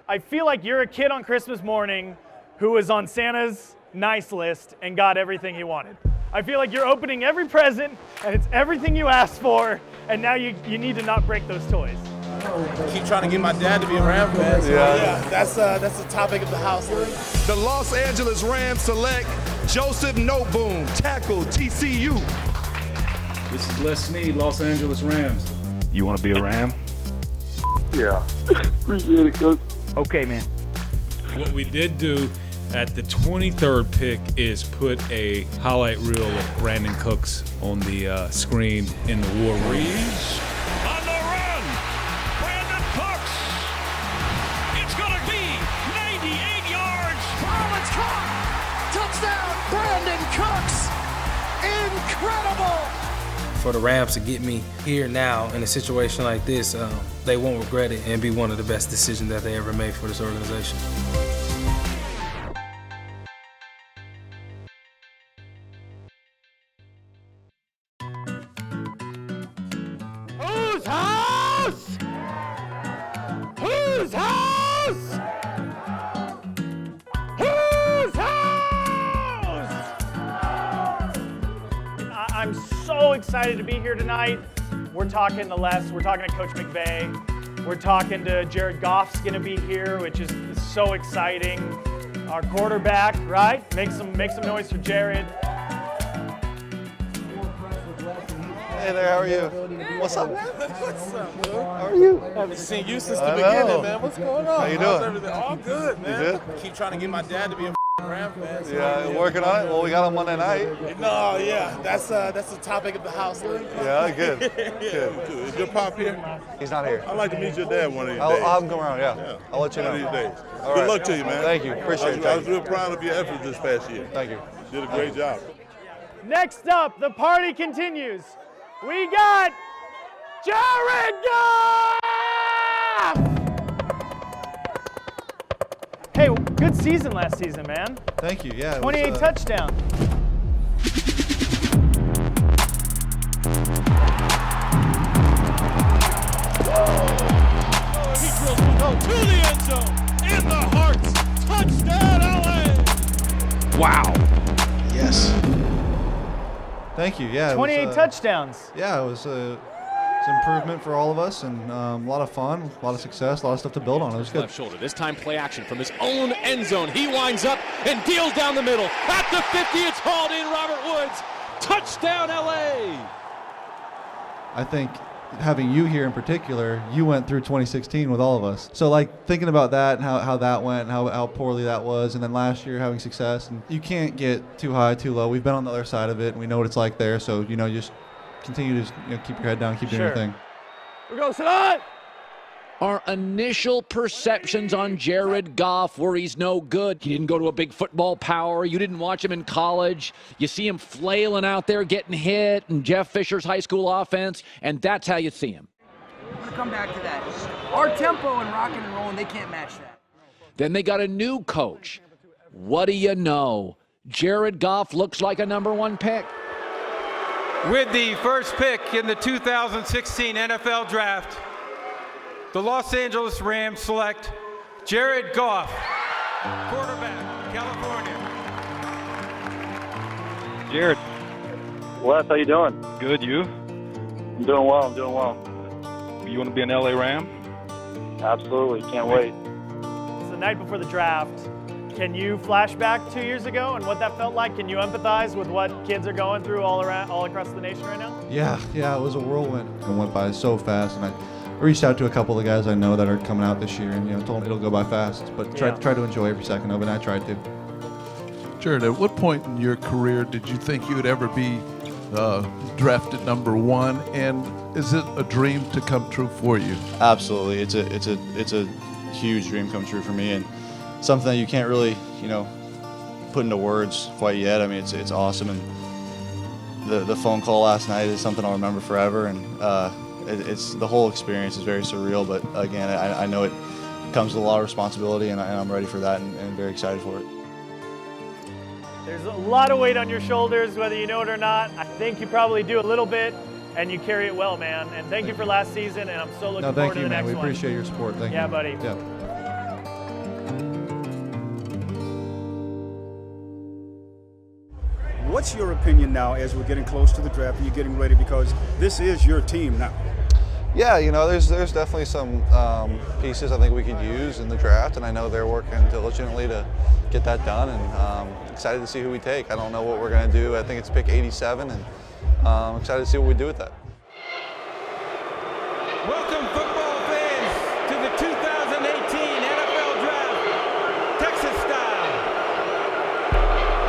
I feel like you're a kid on Christmas morning who was on Santa's nice list and got everything he wanted. I feel like you're opening every present and it's everything you asked for, and now you need to not break those toys. I keep trying to get my dad to be a Rams fan. So yeah, that's the topic of the house. The Los Angeles Rams select Joseph Noboom, tackle, TCU. This is Les Snead, Los Angeles Rams. You want to be a Ram? Yeah. Appreciate it, Coach. Okay, man. What we did do at the 23rd pick is put a highlight reel of Brandin Cooks on the screen in the war room. On the run, Brandin Cooks. It's going to be 98 yards. Oh, it's caught. Touchdown, Brandin Cooks. Incredible. For the Rams to get me here now in a situation like this, they won't regret it and be one of the best decisions that they ever made for this organization. Whose house? Whose house? Whose house? I'm so excited to be here tonight. We're talking to Coach McVay. We're talking to Jared Goff's gonna be here, which is so exciting. Our quarterback, right? Make some noise for Jared. Hey there, how are you? What's up, man? What's up, dude? How are you? Haven't seen you since the beginning, man. What's going on? How you How's doing? everything? All good, man. You good? I keep trying to get my dad to be a Rams fan. So Yeah, working on it. Well, we got on Monday night. No, yeah, that's the topic of the house. Yeah, good. Good. Is your pop here? He's not here. I'd like to meet your dad one of these days. I'll have him come around, yeah. I'll let you know. One of these days. All Good right. luck to you, man. Thank you. Appreciate it. I was real proud of your efforts this past year. Thank you. Did a great job. Next up, the party continues. We got Jared Goff! Hey, good season last season, man. Thank you, yeah. 28 touchdowns. He drills one home to the end zone. In the hearts. Touchdown, LA. Wow. Yes. Thank you, yeah. 28 touchdowns. Yeah, it was it's an improvement for all of us, and a lot of fun, a lot of success, a lot of stuff to build on. It was good. Left shoulder. This time play action from his own end zone. He winds up and deals down the middle. At the 50, it's hauled in. Robert Woods. Touchdown, LA. I think having you here in particular, you went through 2016 with all of us. So like thinking about that and how that went, and how poorly that was, and then last year having success, and you can't get too high, too low. We've been on the other side of it, and we know what it's like there. So, you just continue to keep your head down, keep doing your thing. We're going to Our initial perceptions on Jared Goff were he's no good. He didn't go to a big football power. You didn't watch him in college. You see him flailing out there getting hit in Jeff Fisher's high school offense, and that's how you see him. We're going to come back to that. Our tempo and rocking and rolling, they can't match that. Then they got a new coach. What do you know? Jared Goff looks like a #1 pick. With the first pick in the 2016 NFL Draft, the Los Angeles Rams select Jared Goff, quarterback, California. Jared. Wes, how you doing? Good, you? I'm doing well, You want to be an LA Ram? Absolutely, can't wait. It's the night before the draft. Can you flash back 2 years ago and what that felt like? Can you empathize with what kids are going through all across the nation right now? Yeah, it was a whirlwind. It went by so fast, and I reached out to a couple of guys I know that are coming out this year, and told them it'll go by fast. But try to enjoy every second of it, and I tried to. Jared, at what point in your career did you think you would ever be drafted #1, and is it a dream to come true for you? Absolutely, it's a huge dream come true for me, and something that you can't really put into words quite yet. I mean, it's awesome, and the phone call last night is something I'll remember forever, and it's the whole experience is very surreal. But again, I know it comes with a lot of responsibility, and I'm ready for that, and very excited for it. There's a lot of weight on your shoulders, whether you know it or not. I think you probably do a little bit, and you carry it well, man. And thank you for last season, and I'm so looking forward to the next one. We appreciate your support. Thank you. Yeah, buddy. Yeah. What's your opinion now as we're getting close to the draft and you're getting ready, because this is your team now? Yeah, there's definitely some pieces I think we could use in the draft, and I know they're working diligently to get that done, and excited to see who we take. I don't know what we're going to do. I think it's pick 87, and I'm excited to see what we do with that. Welcome, football fans, to the 2018 NFL Draft, Texas style.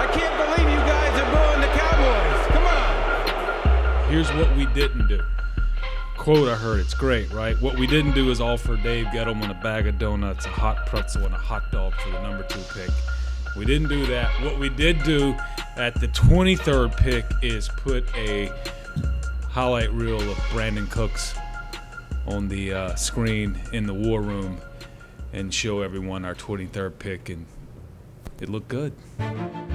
I can't believe you guys are booing the Cowboys. Come on. Here's what we didn't do. Quote I heard, it's great, right? What we didn't do is offer Dave Gettleman a bag of donuts, a hot pretzel, and a hot dog for the number 2 pick. We didn't do that. What we did do at the 23rd pick is put a highlight reel of Brandin Cooks on the screen in the war room and show everyone our 23rd pick, and it looked good.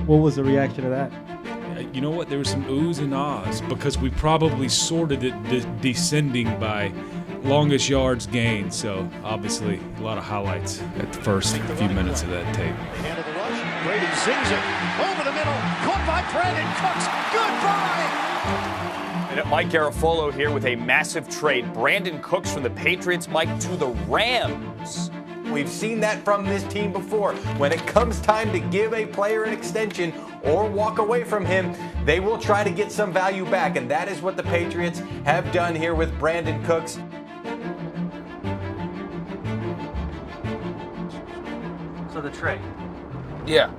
What was the reaction to that? You know what? There was some oohs and ahs because we probably sorted it descending by longest yards gained. So obviously a lot of highlights at the first few minutes of that tape. Hand of the rush. Brady zings it over the middle. Caught by Brandin Cooks. Goodbye. And Mike Garafolo here with a massive trade. Brandin Cooks from the Patriots, Mike, to the Rams. We've seen that from this team before. When it comes time to give a player an extension or walk away from him, they will try to get some value back, and that is what the Patriots have done here with Brandin Cooks. So the trade. Yeah.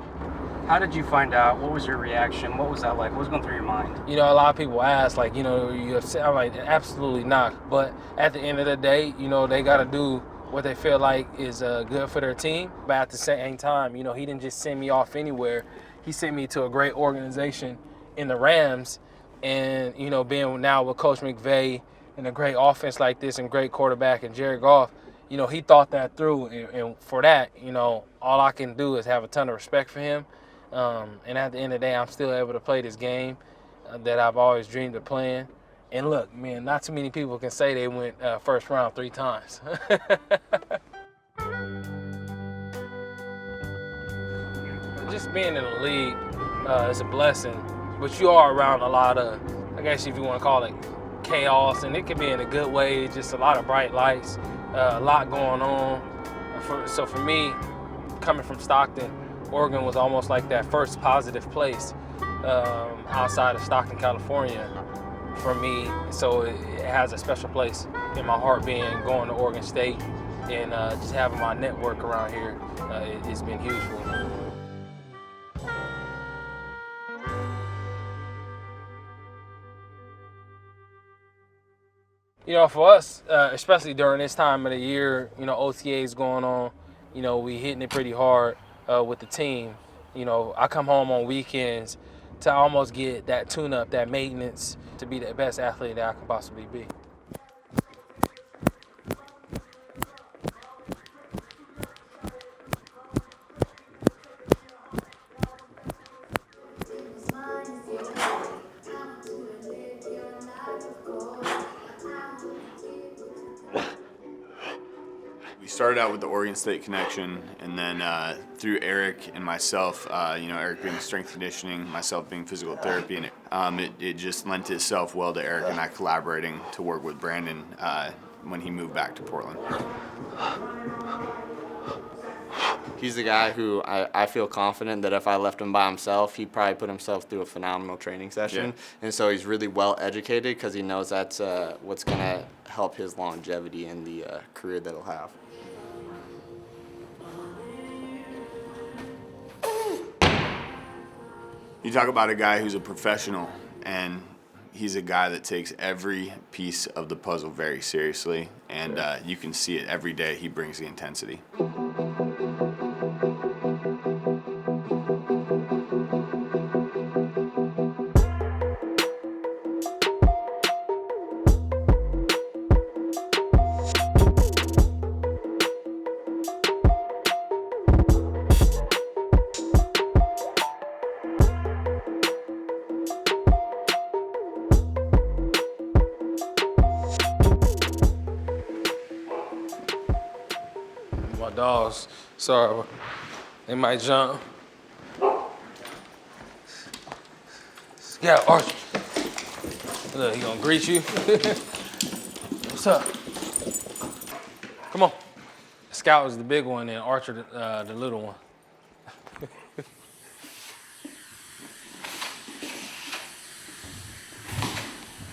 How did you find out? What was your reaction? What was that like? What was going through your mind? A lot of people ask, you upset? I'm like, absolutely not. But at the end of the day, they got to do what they feel like is good for their team. But at the same time, he didn't just send me off anywhere. He sent me to a great organization in the Rams. And, being now with Coach McVay and a great offense like this and great quarterback and Jared Goff, he thought that through. And for that, all I can do is have a ton of respect for him. And at the end of the day, I'm still able to play this game that I've always dreamed of playing. And look, man, not too many people can say they went first round 3 times. Just being in the league is a blessing, but you are around a lot of, I guess if you want to call it, chaos, and it can be in a good way, just a lot of bright lights, a lot going on. So for me, coming from Stockton, Oregon was almost like that first positive place outside of Stockton, California. For me, so it has a special place in my heart, going to Oregon State, and just having my network around here, it's been huge for me. For us, especially during this time of the year, OTA's going on, we hitting it pretty hard with the team. I come home on weekends to almost get that tune-up, that maintenance, to be the best athlete that I could possibly be. We started out with the Oregon State connection, and then through Eric and myself, Eric being strength conditioning, myself being physical therapy, and it just lent itself well to Eric and I collaborating to work with Brandin when he moved back to Portland. He's the guy who I feel confident that if I left him by himself, he'd probably put himself through a phenomenal training session. Yeah. And so he's really well educated because he knows that's what's going to help his longevity in the career that he'll have. You talk about a guy who's a professional, and he's a guy that takes every piece of the puzzle very seriously, and you can see it every day. He brings the intensity. My dogs, sorry, they might jump. Yeah, Archie. Look, he gonna greet you. What's up? Come on. Scout is the big one and Archer the little one.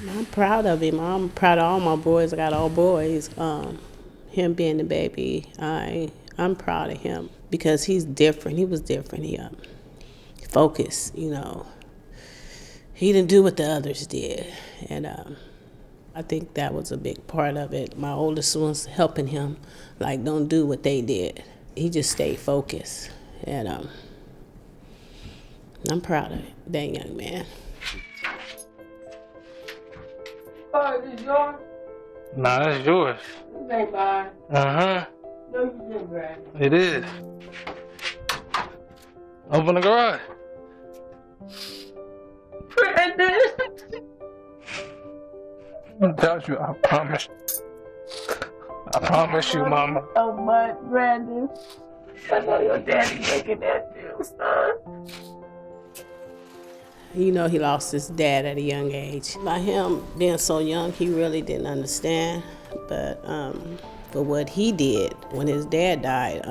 I'm proud of him. I'm proud of all my boys. I got all boys. Him being the baby, I'm proud of him because he's different. He was different. He focused, you know. He didn't do what the others did. And I think that was a big part of it. My oldest one's helping him, like, don't do what they did. He just stayed focused. And I'm proud of that young man. Oh, is this yours? Nah, that's yours. This ain't mine. Uh-huh. No, you didn't, Brad. It is. Open the garage. Brandon! I told you, I promise. I promise you, Mama. So much, Brandon. I know your daddy making that deal, son. You know, he lost his dad at a young age. By him being so young, he really didn't understand. But for what he did when his dad died,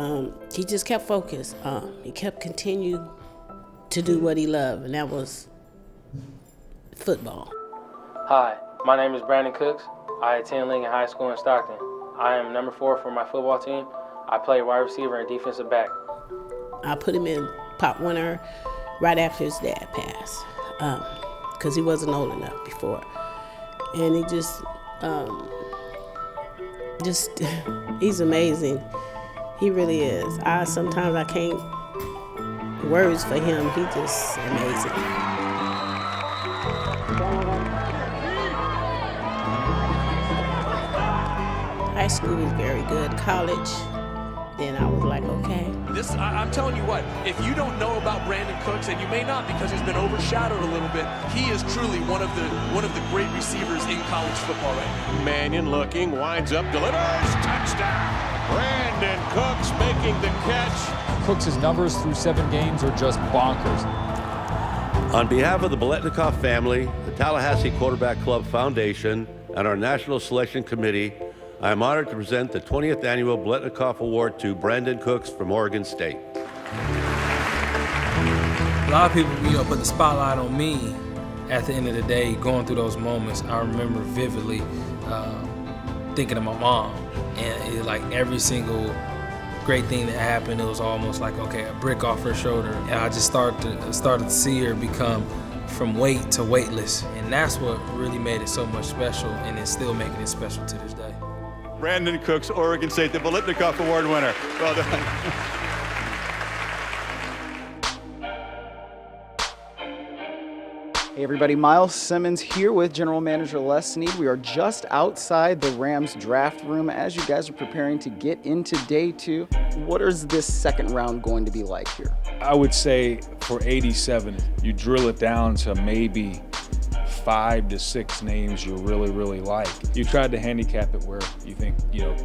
he just kept focused. He kept continuing to do what he loved, and that was football. Hi, my name is Brandin Cooks. I attend Lincoln High School in Stockton. I am number 4 for my football team. I play wide receiver and defensive back. I put him in Pop Winter right after his dad passed, because he wasn't old enough before. And he he's amazing. He really is. Sometimes I can't words for him. He just amazing. High school was very good. College, then I was like, okay. I'm telling you what, if you don't know about Brandin Cooks, and you may not because he's been overshadowed a little bit, he is truly one of the great receivers in college football right now. Mannion looking, winds up, delivers, touchdown! Brandin Cooks making the catch. Cooks' numbers through 7 games are just bonkers. On behalf of the Biletnikoff family, the Tallahassee Quarterback Club Foundation, and our National Selection Committee, I am honored to present the 20th Annual Biletnikoff Award to Brandin Cooks from Oregon State. A lot of people, put the spotlight on me at the end of the day, going through those moments. I remember vividly thinking of my mom, and like every single great thing that happened, it was almost like, okay, a brick off her shoulder. And I just started to see her become from weight to weightless. And that's what really made it so much special, and it's still making it special to this day. Brandin Cooks, Oregon State, the Biletnikoff Award winner. Well done. Hey everybody, Miles Simmons here with General Manager Les Snead. We are just outside the Rams draft room as you guys are preparing to get into day 2. What is this second round going to be like here? I would say for 87, you drill it down to maybe 5 to 6 names you really, really like. You tried to handicap it where you think,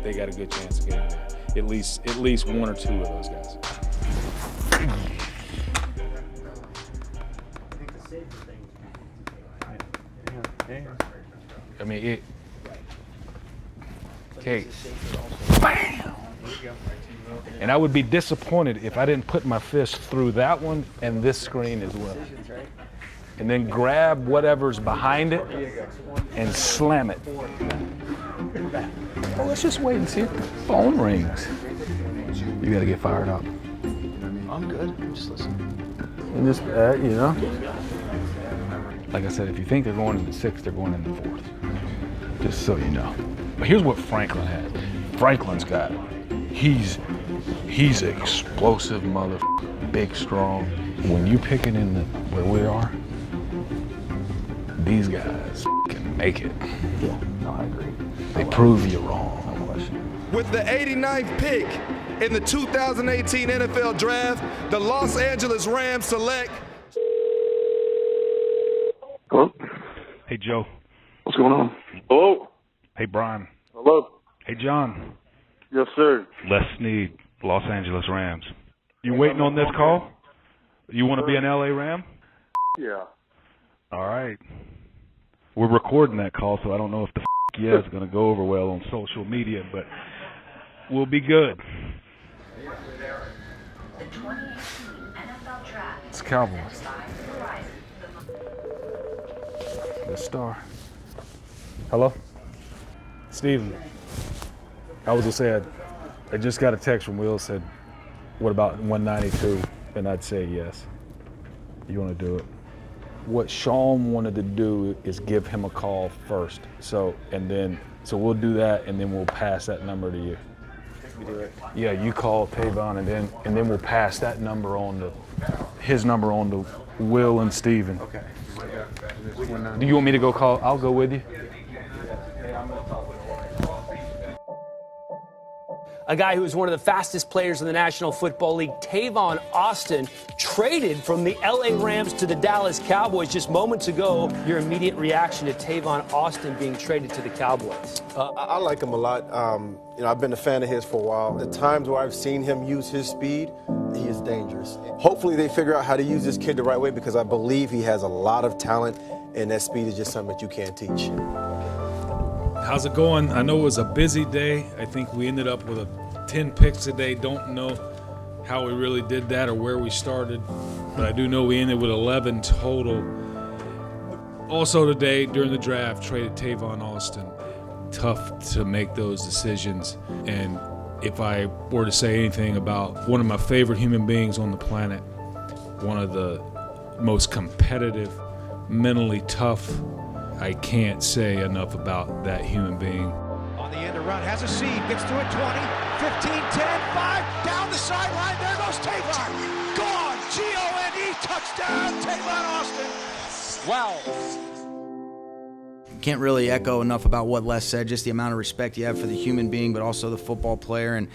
they got a good chance of getting there. At least 1 or 2 of those guys. I mean, okay. Bam! And I would be disappointed if I didn't put my fist through that one and this screen as well. And then grab whatever's behind it and slam it. Well, let's just wait and see if the phone rings. You gotta get fired up. I'm good. I'm just listening. And just, like I said, if you think they're going in the 6th, they're going in the 4th. Just so you know. But here's what Franklin has. Franklin's got, he's explosive big, strong. When you pick it in where we are, these guys can make it. Yeah, no, I agree. They prove you wrong. No question. With the 89th pick in the 2018 NFL Draft, the Los Angeles Rams select. Hello? Hey, Joe. What's going on? Hello? Hey, Brian. Hello? Hey, John. Yes, sir. Les Snead, Los Angeles Rams. You waiting on this call? You want to be an LA Ram? Yeah. All right. We're recording that call, so I don't know if the yeah is going to go over well on social media, but we'll be good. It's Cowboys. The star. Hello? Steven. I was going to say, I just got a text from Will, said, what about 192? And I'd say yes. You want to do it? What Sean wanted to do is give him a call first. So we'll do that, and then we'll pass that number to you. We do it. Yeah, you call Tavon, and then we'll pass that number on to his number on to Will and Steven. Okay. Do you want me to go call? I'll go with you. A guy who is one of the fastest players in the National Football League, Tavon Austin, traded from the LA Rams to the Dallas Cowboys just moments ago. Your immediate reaction to Tavon Austin being traded to the Cowboys? I like him a lot. I've been a fan of his for a while. The times where I've seen him use his speed, he is dangerous. Hopefully they figure out how to use this kid the right way, because I believe he has a lot of talent, and that speed is just something that you can't teach. How's it going? I know it was a busy day. I think we ended up with 10 picks today. Don't know how we really did that or where we started, but I do know we ended with 11 total. Also today, during the draft, traded Tavon Austin. Tough to make those decisions, and if I were to say anything about one of my favorite human beings on the planet, one of the most competitive, mentally tough, I can't say enough about that human being. On the end of run, has a seam, gets to it, 20, 15, 10, 5, down the sideline, there goes Tavon. Gone, G-O-N-E, touchdown, Tavon Austin. Wow. Can't really echo enough about what Les said, just the amount of respect you have for the human being, but also the football player. And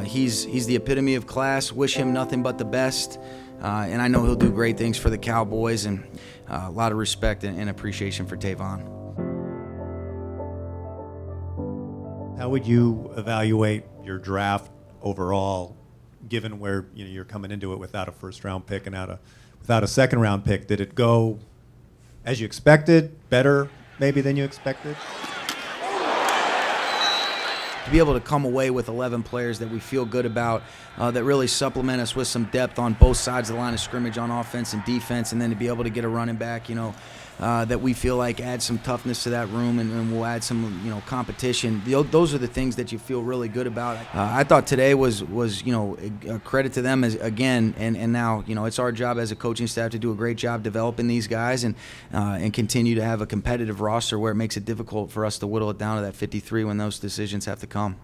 he's the epitome of class. Wish him nothing but the best. And I know he'll do great things for the Cowboys, and a lot of respect and appreciation for Tavon. How would you evaluate your draft overall, given where you're coming into it without a first-round pick and without a second-round pick? Did it go as you expected, better maybe than you expected? To be able to come away with 11 players that we feel good about, that really supplement us with some depth on both sides of the line of scrimmage on offense and defense, and then to be able to get a running back, that we feel like adds some toughness to that room and will add some, competition. Those are the things that you feel really good about. I thought today was a credit to them again, and now, it's our job as a coaching staff to do a great job developing these guys and continue to have a competitive roster where it makes it difficult for us to whittle it down to that 53 when those decisions have to come.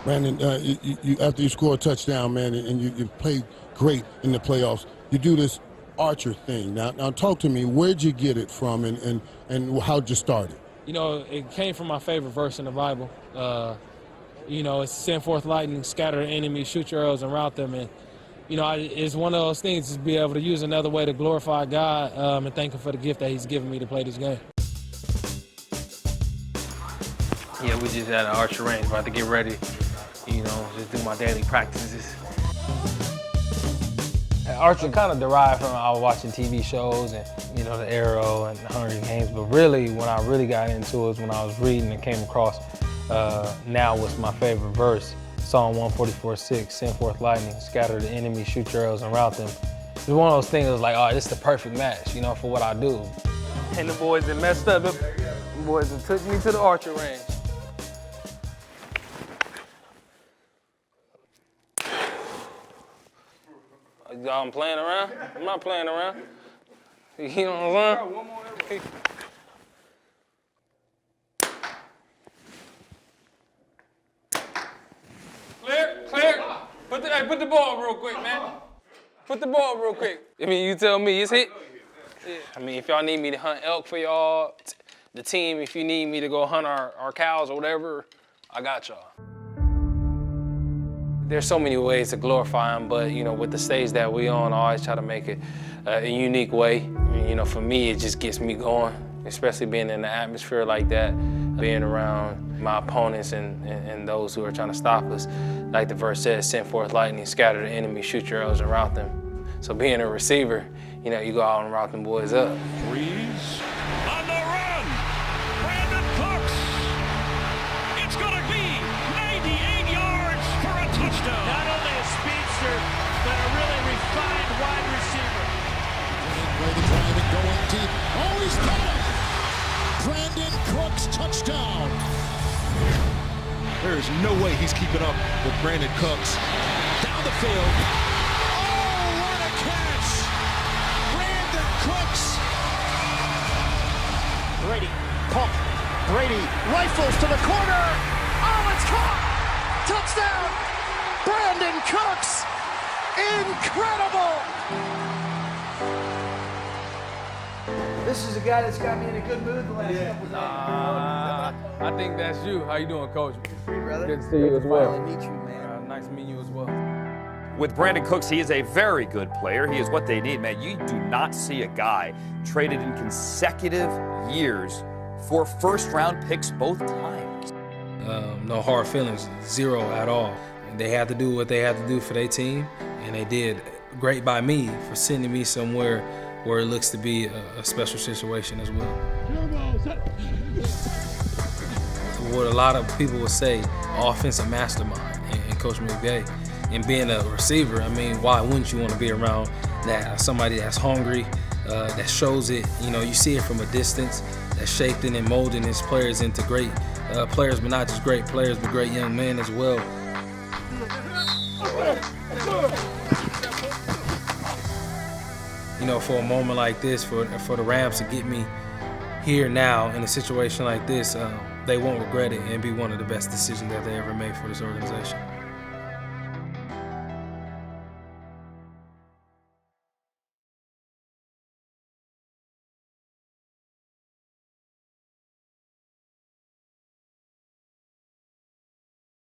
Brandin, you after you score a touchdown, man, and you played great in the playoffs, you do this Archer thing. Now talk to me. Where'd you get it from, and how'd you start it? It came from my favorite verse in the Bible. It's send forth lightning, scatter the enemy, shoot your arrows, and rout them. And it's one of those things to be able to use another way to glorify God and thank Him for the gift that He's given me to play this game. Yeah, we just had an archer range, about to get ready. Just do my daily practices. Archer kind of derived from I was watching TV shows and, the Arrow and the Hunger Games, but really when I really got into it was when I was reading and came across now what's my favorite verse, Psalm 144:6, send forth lightning, scatter the enemy, shoot your arrows and rout them. It's one of those things that was like, this is the perfect match, for what I do. And the boys that messed up, the boys that took me to the archer range. I'm playing around? I'm not playing around. You know what I'm saying? Clear. Put the ball up real quick, man. Put the ball up real quick. You tell me, it's hit. Yeah. If y'all need me to hunt elk for y'all, the team, if you need me to go hunt our cows or whatever, I got y'all. There's so many ways to glorify Him, but with the stage that we on, I always try to make it a unique way. For me, it just gets me going. especially being in an atmosphere like that, being around my opponents and those who are trying to stop us. Like the verse says, send forth lightning, scatter the enemy, shoot your arrows and rout them. So being a receiver, you know, you go out and rout them boys up. Breeze on the run. Brandin Cooks. It's going to be 98 yards for a touchdown. Not only a speedster, but a really refined wide receiver. Brady driving, going deep. Oh, he's got it! Brandin Cooks, touchdown. There is no way he's keeping up with Brandin Cooks. Down the field. Oh, what a catch! Brandin Cooks. Brady, pump. Brady rifles to the corner. Oh, it's caught! Touchdown! Brandin Cooks. Incredible! This is a guy that's got me in a good mood the last couple days. I think that's you. How you doing, Coach? Brother. Good to see you as well. Finally meet you, man. Nice meeting you as well. With Brandin Cooks, he is a very good player. He is what they need, man. You do not see a guy traded in consecutive years for first-round picks both times. No hard feelings, zero at all. They had to do what they had to do for their team, and they did great by me for sending me somewhere where it looks to be a special situation as well. What a lot of people would say, offensive mastermind and Coach McVay. And being a receiver, I mean, why wouldn't you want to be around that somebody that's hungry, that shows it, you know, you see it from a distance, that's shaping and molding his players into great players, but not just great players, but great young men as well. You know, for a moment like this, for the Rams to get me here now in a situation like this, they won't regret it and be one of the best decisions that they ever made for this organization.